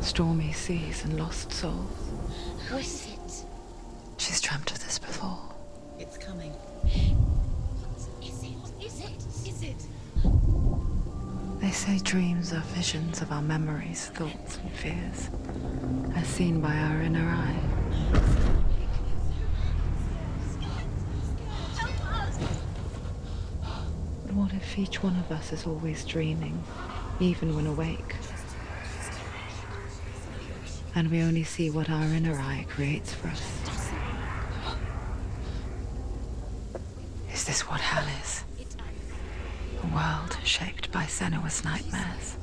stormy seas and lost souls. Who is it? She's dreamt of this before. It's coming. Is it? They say dreams are visions of our memories, thoughts and fears, as seen by our inner eye. But what if each one of us is always dreaming, even when awake? And we only see what our inner eye creates for us. Is this what hell is? A world shaped by Senua's nightmares.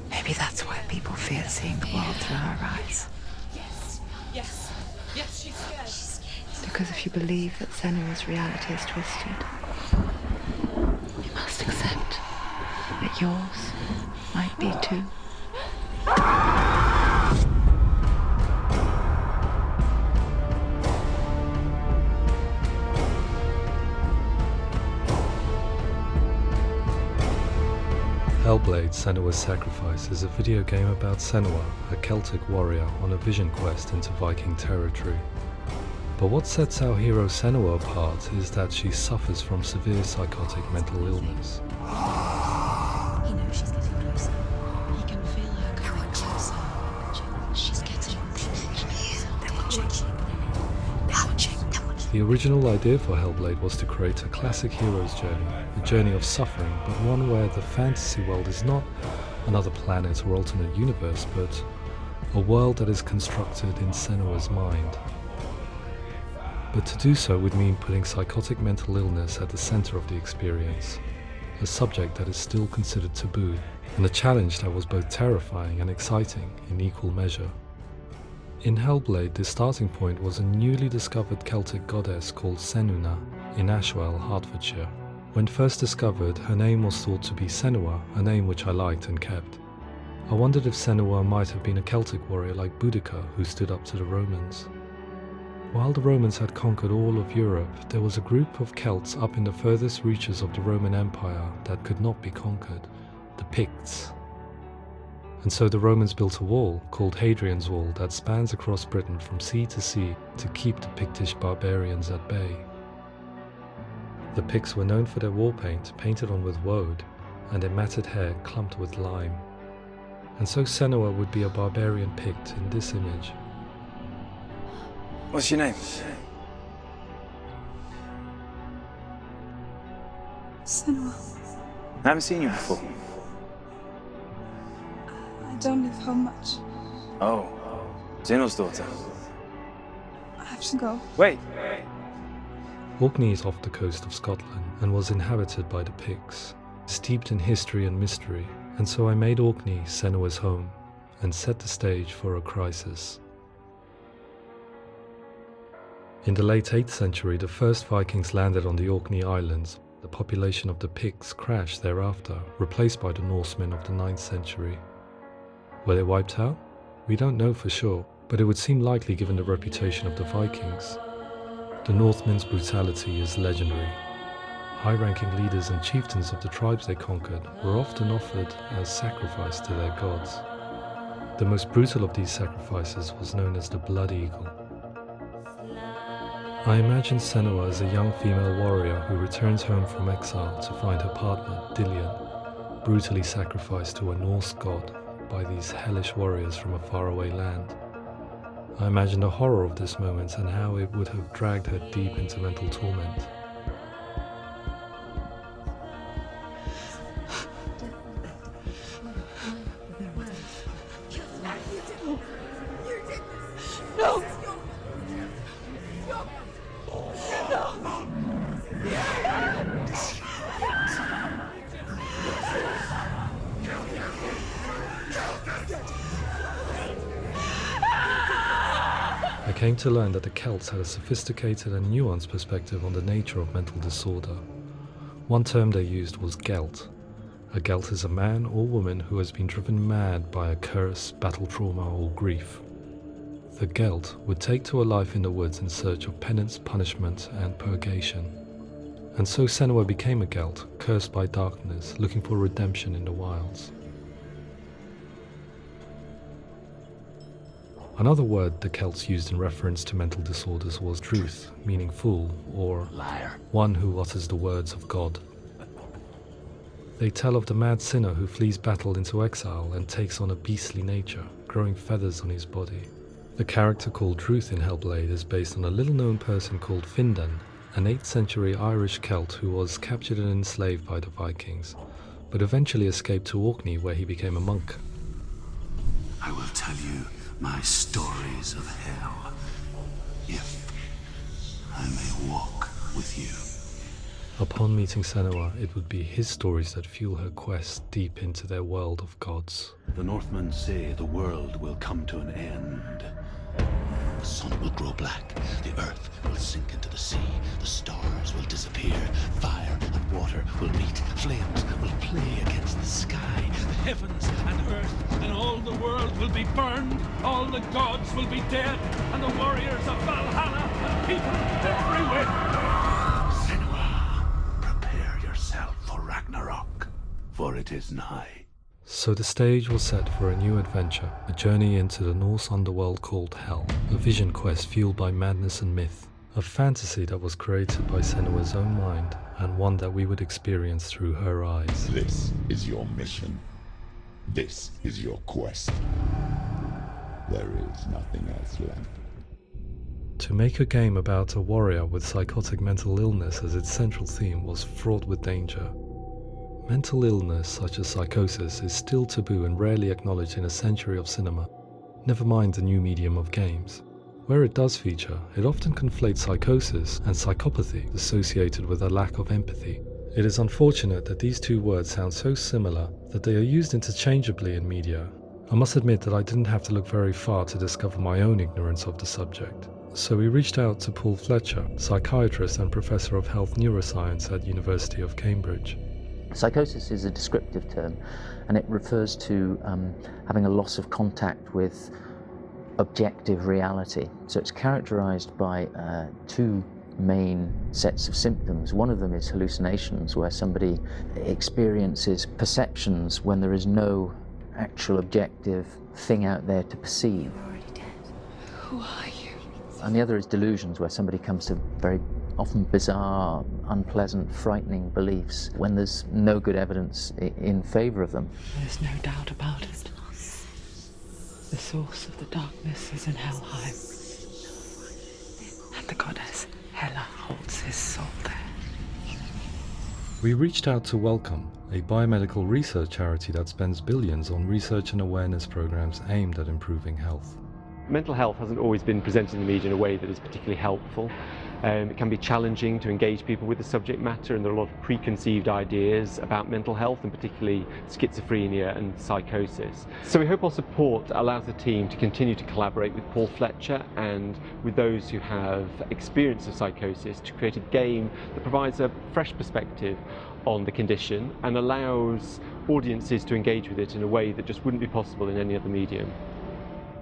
Maybe that's why people fear seeing the world through her eyes. Yes, she's scared. Because if you believe that Senua's reality is twisted, you must accept that yours might be too. Hellblade: Senua's Sacrifice is a video game about Senua, a Celtic warrior on a vision quest into Viking territory. But what sets our hero Senua apart is that she suffers from severe psychotic mental illness. He knows she's getting closer. He can feel her coming closer. She's getting closer. They're watching. The original idea for Hellblade was to create a classic hero's journey, a journey of suffering, but one where the fantasy world is not another planet or alternate universe, but a world that is constructed in Senua's mind. But to do so would mean putting psychotic mental illness at the center of the experience, a subject that is still considered taboo, and a challenge that was both terrifying and exciting in equal measure. In Hellblade, the starting point was a newly discovered Celtic goddess called Senua in Ashwell, Hertfordshire. When first discovered, her name was thought to be Senua, a name which I liked and kept. I wondered if Senua might have been a Celtic warrior like Boudica who stood up to the Romans. While the Romans had conquered all of Europe, there was a group of Celts up in the furthest reaches of the Roman Empire that could not be conquered, the Picts. And so the Romans built a wall, called Hadrian's Wall, that spans across Britain from sea to sea to keep the Pictish barbarians at bay. The Picts were known for their war paint, painted on with woad, and their matted hair clumped with lime. And so Senua would be a barbarian Pict in this image. What's your name? Senua. I haven't seen you before. I don't live home much. Oh, Zeno's daughter. I have to go. Wait. Orkney is off the coast of Scotland and was inhabited by the Picts, steeped in history and mystery, and so I made Orkney Senua's home and set the stage for a crisis. In the late 8th century, the first Vikings landed on the Orkney Islands. The population of the Picts crashed thereafter, replaced by the Norsemen of the 9th century. Were they wiped out? We don't know for sure, but it would seem likely given the reputation of the Vikings. The Northmen's brutality is legendary. High-ranking leaders and chieftains of the tribes they conquered were often offered as sacrifice to their gods. The most brutal of these sacrifices was known as the Blood Eagle. I imagine Senua as a young female warrior who returns home from exile to find her partner, Dillion, brutally sacrificed to a Norse god by these hellish warriors from a faraway land. I imagine the horror of this moment and how it would have dragged her deep into mental torment. No! I came to learn that the Celts had a sophisticated and nuanced perspective on the nature of mental disorder. One term they used was gelt. A gelt is a man or woman who has been driven mad by a curse, battle trauma, or grief. The gelt would take to a life in the woods in search of penance, punishment, and purgation. And so Senua became a gelt, cursed by darkness, looking for redemption in the wilds. Another word the Celts used in reference to mental disorders was druth, meaning fool, or Liar. one who utters the words of God. They tell of the mad sinner who flees battle into exile and takes on a beastly nature, growing feathers on his body. The character called Druth in Hellblade is based on a little-known person called Findan, an 8th century Irish Celt who was captured and enslaved by the Vikings, but eventually escaped to Orkney where he became a monk. I will tell you my stories of hell, if I may walk with you. Upon meeting Senua, it would be his stories that fuel her quest deep into their world of gods. The Northmen say the world will come to an end. The sun will grow black, the earth will sink into the sea, the stars will disappear, fire and water will meet, flames will play against the sky, the heavens and earth and all the world will be burned, all the gods will be dead, and the warriors of Valhalla and people everywhere. Senua, prepare yourself for Ragnarok, for it is nigh. So the stage was set for a new adventure, a journey into the Norse underworld called Hell, a vision quest fueled by madness and myth, a fantasy that was created by Senua's own mind, and one that we would experience through her eyes. This is your mission. This is your quest. There is nothing else left. To make a game about a warrior with psychotic mental illness as its central theme was fraught with danger. Mental illness such as psychosis is still taboo and rarely acknowledged in a century of cinema, never mind the new medium of games. Where it does feature, it often conflates psychosis and psychopathy associated with a lack of empathy. It is unfortunate that these two words sound so similar that they are used interchangeably in media. I must admit that I didn't have to look very far to discover my own ignorance of the subject. So we reached out to Paul Fletcher, psychiatrist and professor of health neuroscience at University of Cambridge. Psychosis is a descriptive term, and it refers to having a loss of contact with objective reality. So it's characterized by two main sets of symptoms. One of them is hallucinations, where somebody experiences perceptions when there is no actual objective thing out there to perceive. You're already dead. Who are you? And the other is delusions, where somebody comes to very often bizarre, unpleasant, frightening beliefs when there's no good evidence in favor of them. There's no doubt about it. The source of the darkness is in Helheim, and the goddess Hela holds his soul there. We reached out to Welcome, a biomedical research charity that spends billions on research and awareness programs aimed at improving health. Mental health hasn't always been presented in the media in a way that is particularly helpful. It can be challenging to engage people with the subject matter, and there are a lot of preconceived ideas about mental health, and particularly schizophrenia and psychosis. So we hope our support allows the team to continue to collaborate with Paul Fletcher and with those who have experience of psychosis to create a game that provides a fresh perspective on the condition and allows audiences to engage with it in a way that just wouldn't be possible in any other medium.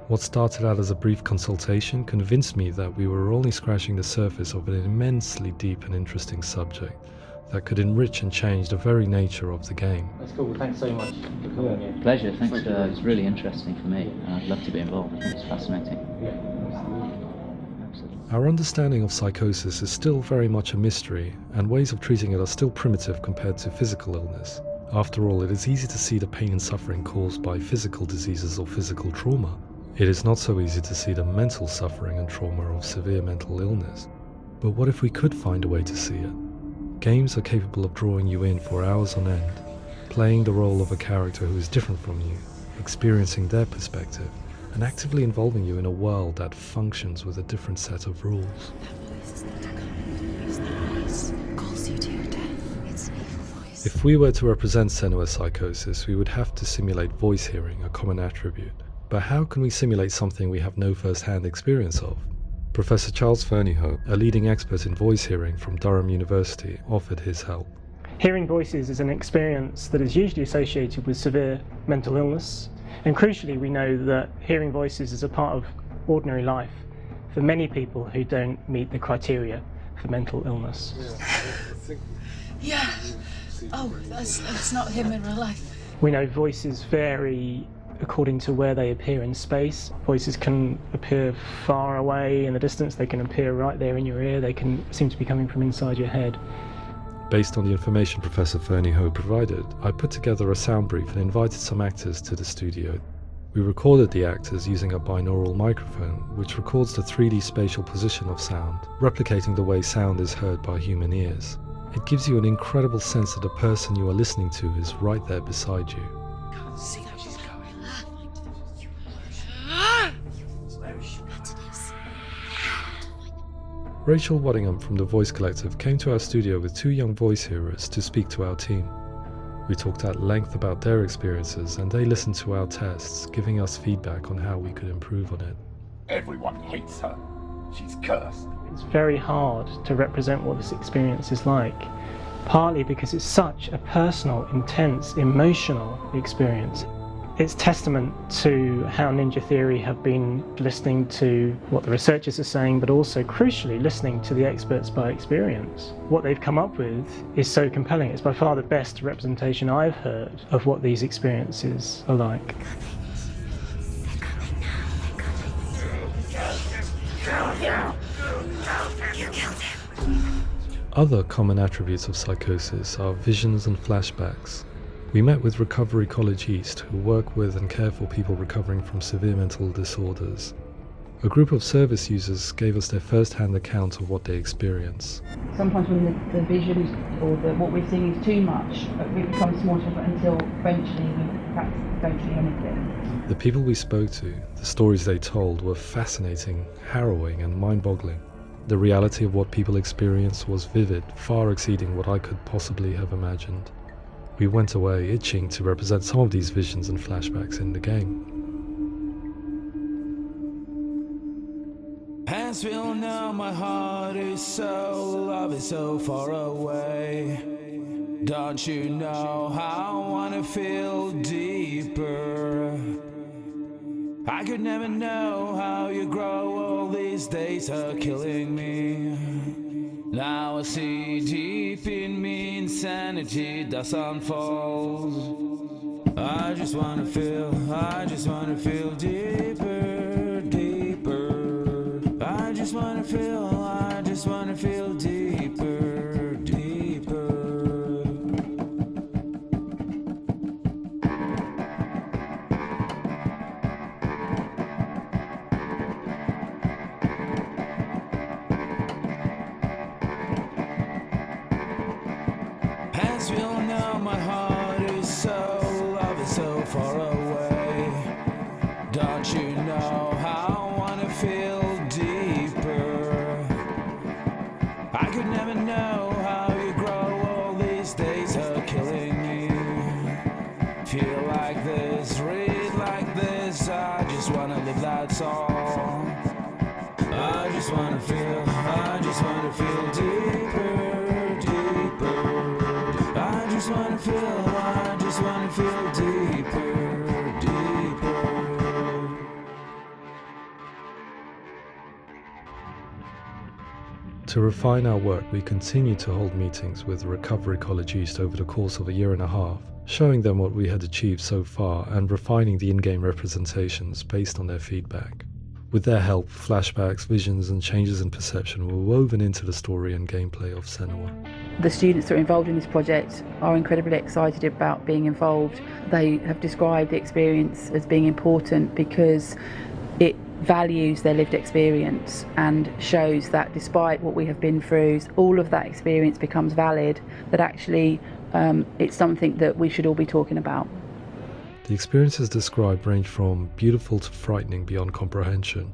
What started out as a brief consultation convinced me that we were only scratching the surface of an immensely deep and interesting subject that could enrich and change the very nature of the game. That's cool. Thanks so much for coming here. Pleasure. Thanks. It's really interesting for me. I'd love to be involved. I think it's fascinating. Absolutely. Our understanding of psychosis is still very much a mystery, and ways of treating it are still primitive compared to physical illness. After all, it is easy to see the pain and suffering caused by physical diseases or physical trauma. It is not so easy to see the mental suffering and trauma of severe mental illness. But what if we could find a way to see it? Games are capable of drawing you in for hours on end, playing the role of a character who is different from you, experiencing their perspective, and actively involving you in a world that functions with a different set of rules. That voice is not a common voice. That voice calls you to your death. It's an evil voice. If we were to represent Senua's psychosis, we would have to simulate voice hearing, a common attribute. But how can we simulate something we have no first-hand experience of? Professor Charles Fernyhough, a leading expert in voice hearing from Durham University, offered his help. Hearing voices is an experience that is usually associated with severe mental illness, and crucially we know that hearing voices is a part of ordinary life for many people who don't meet the criteria for mental illness. Yeah. Oh, that's not him in real life. We know voices vary according to where they appear in space. Voices can appear far away in the distance, they can appear right there in your ear, they can seem to be coming from inside your head. Based on the information Professor Fernie Ho provided, I put together a sound brief and invited some actors to the studio. We recorded the actors using a binaural microphone, which records the 3D spatial position of sound, replicating the way sound is heard by human ears. It gives you an incredible sense that the person you are listening to is right there beside you. Can't see how she's going. Rachel Waddingham from the Voice Collective came to our studio with 2 young voice hearers to speak to our team. We talked at length about their experiences and they listened to our tests, giving us feedback on how we could improve on it. Everyone hates her. She's cursed. It's very hard to represent what this experience is like, partly because it's such a personal, intense, emotional experience. It's testament to how Ninja Theory have been listening to what the researchers are saying, but also crucially listening to the experts by experience. What they've come up with is so compelling. It's by far the best representation I've heard of what these experiences are like. Other common attributes of psychosis are visions and flashbacks. We met with Recovery College East, who work with and care for people recovering from severe mental disorders. A group of service users gave us their first-hand account of what they experience. Sometimes when the visions or what we're seeing is too much, it becomes more difficult until eventually we perhaps don't see anything. The people we spoke to, the stories they told, were fascinating, harrowing and mind-boggling. The reality of what people experienced was vivid, far exceeding what I could possibly have imagined. We went away itching to represent some of these visions and flashbacks in the game. As we all know, my heart is so, love is so far away. Don't you know how I wanna feel deeper? I could never know how you grow, all these days are killing me. Now I see deep in me insanity does unfold. I just wanna feel deeper, deeper. I just wanna feel deeper, deeper. As we all know, my heart is so, love is so far away. Don't you know how I wanna feel deeper? I could never know how you grow, all these days are killing me. Feel like this, read like this, I just wanna live, that's all. I just wanna feel deeper, deeper. I just wanna feel deeper, deeper. To refine our work, we continue to hold meetings with Recovery College East over the course of a year and a half, showing them what we had achieved so far and refining the in-game representations based on their feedback. With their help, flashbacks, visions and changes in perception were woven into the story and gameplay of Senua. The students that are involved in this project are incredibly excited about being involved. They have described the experience as being important because it values their lived experience and shows that despite what we have been through, all of that experience becomes valid, that actually it's something that we should all be talking about. The experiences described range from beautiful to frightening beyond comprehension.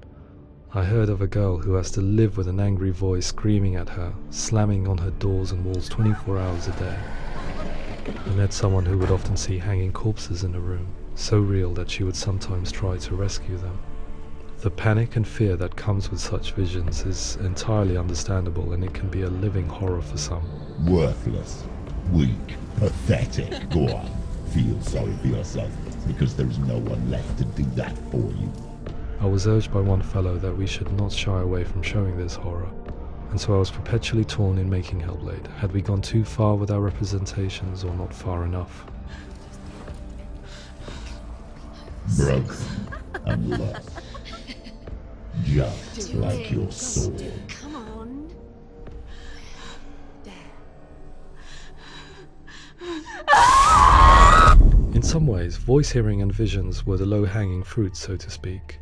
I heard of a girl who has to live with an angry voice screaming at her, slamming on her doors and walls 24 hours a day. I met someone who would often see hanging corpses in a room, so real that she would sometimes try to rescue them. The panic and fear that comes with such visions is entirely understandable, and it can be a living horror for some. Worthless, weak, pathetic. Go on, feel sorry for yourself, because there is no one left to do that for you. I was urged by one fellow that we should not shy away from showing this horror, and so I was perpetually torn in making Hellblade. Had we gone too far with our representations or not far enough? broken and lost. Just like your soul. Come on. In some ways, voice hearing and visions were the low-hanging fruit, so to speak.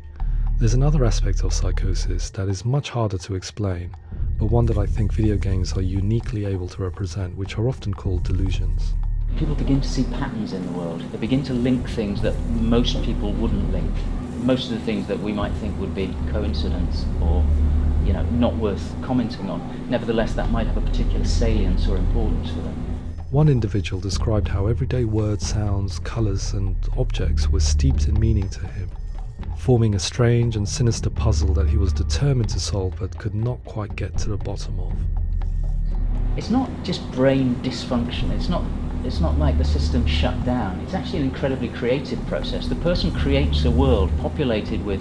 There's another aspect of psychosis that is much harder to explain, but one that I think video games are uniquely able to represent, which are often called delusions. People begin to see patterns in the world. They begin to link things that most people wouldn't link. Most of the things that we might think would be coincidence or, not worth commenting on. Nevertheless, that might have a particular salience or importance for them. One individual described how everyday words, sounds, colours and objects were steeped in meaning to him, forming a strange and sinister puzzle that he was determined to solve but could not quite get to the bottom of. It's not just brain dysfunction, it's not like the system shut down. It's actually an incredibly creative process. The person creates a world populated with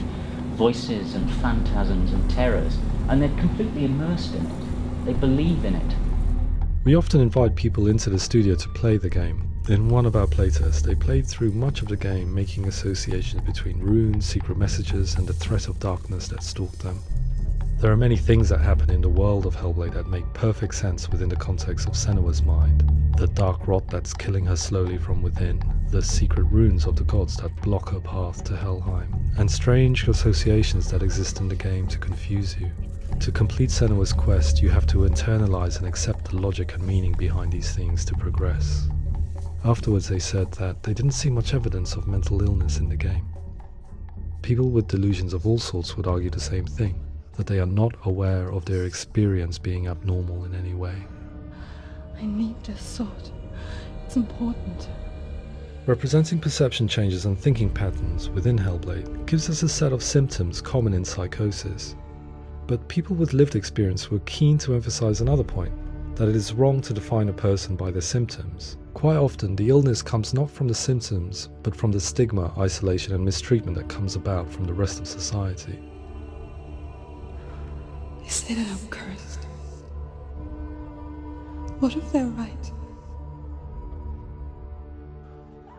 voices and phantasms and terrors, and they're completely immersed in it. They believe in it. We often invite people into the studio to play the game. In one of our playtests, they played through much of the game, making associations between runes, secret messages, and the threat of darkness that stalked them. There are many things that happen in the world of Hellblade that make perfect sense within the context of Senua's mind. The dark rot that's killing her slowly from within, the secret runes of the gods that block her path to Helheim, and strange associations that exist in the game to confuse you. To complete Senua's quest, you have to internalize and accept the logic and meaning behind these things to progress. Afterwards, they said that they didn't see much evidence of mental illness in the game. People with delusions of all sorts would argue the same thing, that they are not aware of their experience being abnormal in any way. I need this sword. It's important. Representing perception changes and thinking patterns within Hellblade gives us a set of symptoms common in psychosis. But people with lived experience were keen to emphasize another point, that it is wrong to define a person by their symptoms. Quite often, the illness comes not from the symptoms, but from the stigma, isolation and mistreatment that comes about from the rest of society. They say that I'm cursed. What if they're right?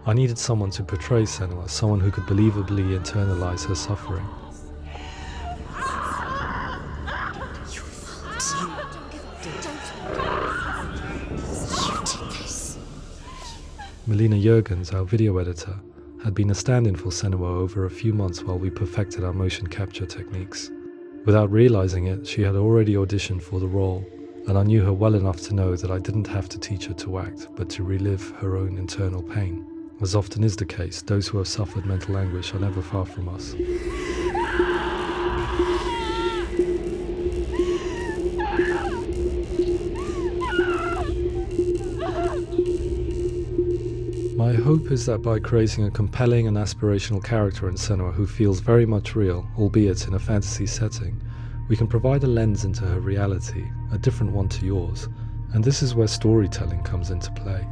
I needed someone to portray Senua, someone who could believably internalize her suffering. Melina Jurgens, our video editor, had been a stand-in for Senua over a few months while we perfected our motion capture techniques. Without realizing it, she had already auditioned for the role, and I knew her well enough to know that I didn't have to teach her to act, but to relive her own internal pain. As often is the case, those who have suffered mental anguish are never far from us. My hope is that by creating a compelling and aspirational character in Senua who feels very much real, albeit in a fantasy setting, we can provide a lens into her reality, a different one to yours, and this is where storytelling comes into play.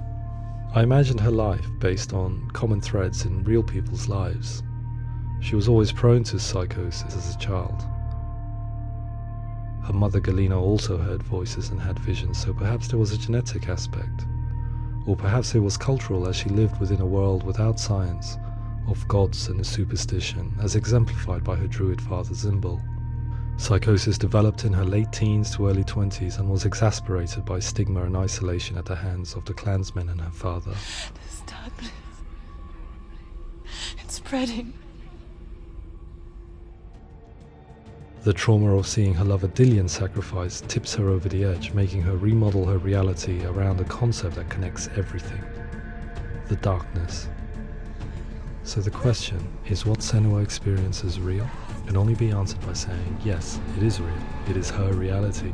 I imagined her life based on common threads in real people's lives. She was always prone to psychosis as a child. Her mother Galina also heard voices and had visions, so perhaps there was a genetic aspect. Or perhaps it was cultural, as she lived within a world without science, of gods and superstition, as exemplified by her druid father Zimbal. Psychosis developed in her late teens to early 20s and was exasperated by stigma and isolation at the hands of the clansmen and her father. This darkness. It's spreading. The trauma of seeing her lover Dillian sacrificed tips her over the edge, making her remodel her reality around a concept that connects everything: the darkness. So the question, is what Senua experiences real? Can only be answered by saying, yes, it is real. It is her reality.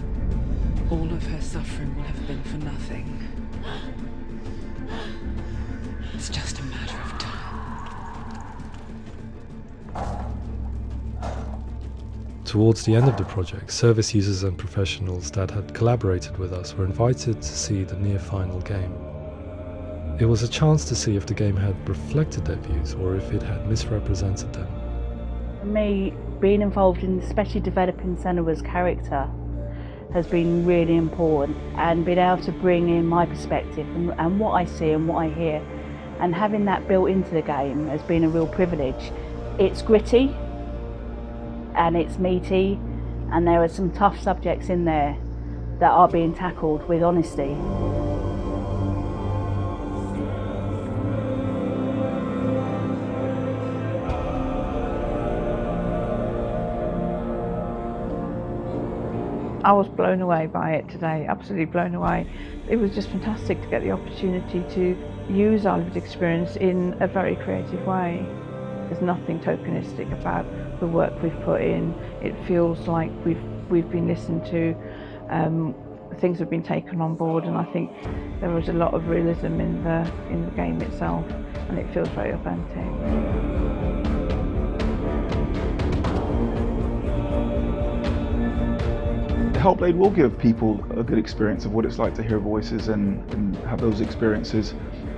All of her suffering will have been for nothing. It's just a matter of time. Towards the end of the project, service users and professionals that had collaborated with us were invited to see the near-final game. It was a chance to see if the game had reflected their views or if it had misrepresented them. For me, being involved in especially developing Senua's character has been really important, and being able to bring in my perspective and what I see and what I hear and having that built into the game has been a real privilege. It's gritty and it's meaty, and there are some tough subjects in there that are being tackled with honesty. I was blown away by it today, absolutely blown away. It was just fantastic to get the opportunity to use our lived experience in a very creative way. There's nothing tokenistic about the work we've put in. It feels like we've been listened to, things have been taken on board, and I think there was a lot of realism in the game itself, and it feels very authentic. Hellblade will give people a good experience of what it's like to hear voices and have those experiences.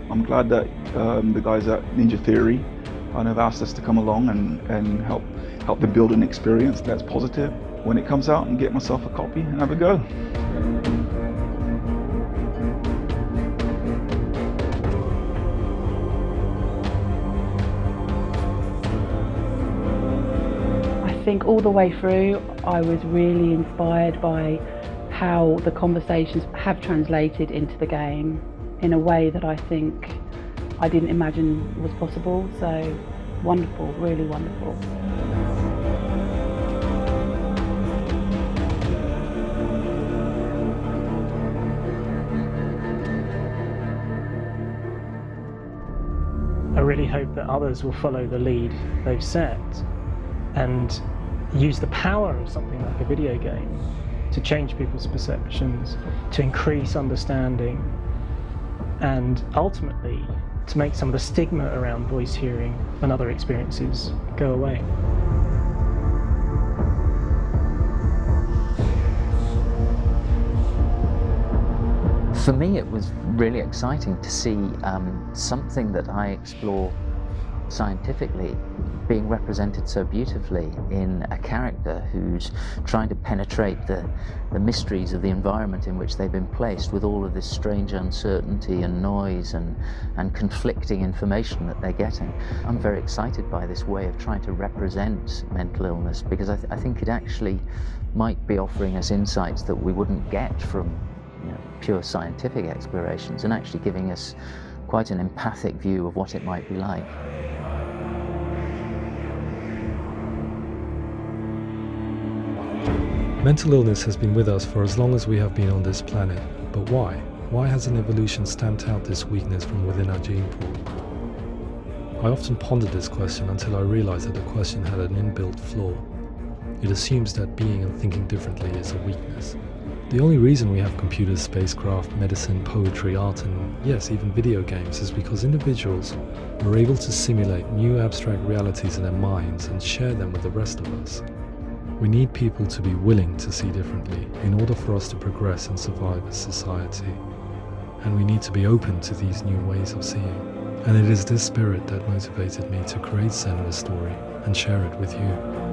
I'm glad that the guys at Ninja Theory kind of asked us to come along and help them build an experience that's positive when it comes out, and get myself a copy and have a go. I think all the way through I was really inspired by how the conversations have translated into the game in a way that I think I didn't imagine was possible. So wonderful, really wonderful. I really hope that others will follow the lead they've set and use the power of something like a video game to change people's perceptions, to increase understanding, and ultimately to make some of the stigma around voice hearing and other experiences go away. For me, it was really exciting to see something that I explore scientifically being represented so beautifully in a character who's trying to penetrate the mysteries of the environment in which they've been placed, with all of this strange uncertainty and noise and conflicting information that they're getting. I'm very excited by this way of trying to represent mental illness, because I think it actually might be offering us insights that we wouldn't get from pure scientific explorations, and actually giving us quite an empathic view of what it might be like. Mental illness has been with us for as long as we have been on this planet, but why? Why hasn't evolution stamped out this weakness from within our gene pool? I often pondered this question until I realized that the question had an inbuilt flaw. It assumes that being and thinking differently is a weakness. The only reason we have computers, spacecraft, medicine, poetry, art, and yes, even video games is because individuals are able to simulate new abstract realities in their minds and share them with the rest of us. We need people to be willing to see differently in order for us to progress and survive as society. And we need to be open to these new ways of seeing. And it is this spirit that motivated me to create Senua's story and share it with you.